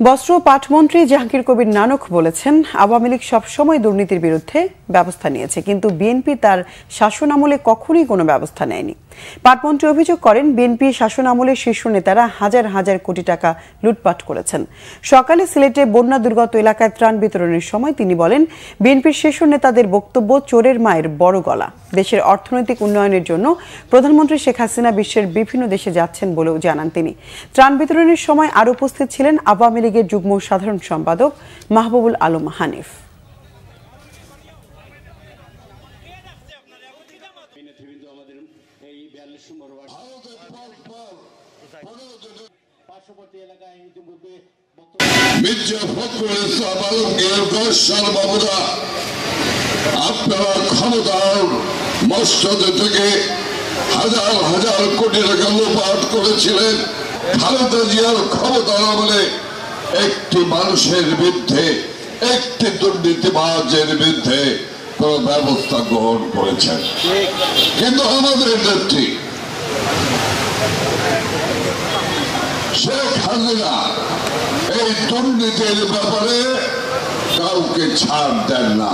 বস্ত্র ও পাটমন্ত্রী জাহাঙ্গীর কবির নানক বলেছেন, আওয়ামী লীগ সবসময় দুর্নীতির বিরুদ্ধে ব্যবস্থা নিয়েছে, কিন্তু বিএনপি তার শাসনামলে কখনোই কোনো ব্যবস্থা নেয়নি। পাটমন্ত্রী অভিযোগ করেন, বিএনপি শাসনামলে শীর্ষ নেতারা হাজার হাজার কোটি টাকা লুটপাট করেছেন। সকালে সিলেটে বন্যা দুর্গত এলাকায় ত্রাণ বিতরণের সময় তিনি বলেন, বিএনপির শীর্ষ নেতাদের বক্তব্য চোরের মায়ের বড় গলা। দেশের অর্থনৈতিক উন্নয়নের জন্য প্রধানমন্ত্রী শেখ হাসিনা বিশ্বের বিভিন্ন দেশে যাচ্ছেন বলেও জানান তিনি। ত্রাণ বিতরণের সময় আরও উপস্থিত ছিলেন আওয়ামী লীগের যুগ্ম সাধারণ সম্পাদক মাহবুবুল আলম হানিফ। আপনারা ক্ষমতার মস্তদে থেকে হাজার হাজার কোটি টাকা লোপাট করেছিলেন। খালেদা জিয়ার ক্ষমতার আমলে একটি মানুষের বিরুদ্ধে, একটি দুর্নীতিবাজের বিরুদ্ধে কোন ব্যবস্থা গ্রহণ করেছেন, কিন্তু আমাদের নেত্রী শেখ হাসিনা এই দুর্নীতির ব্যাপারে কাউকে ছাড় দেন না।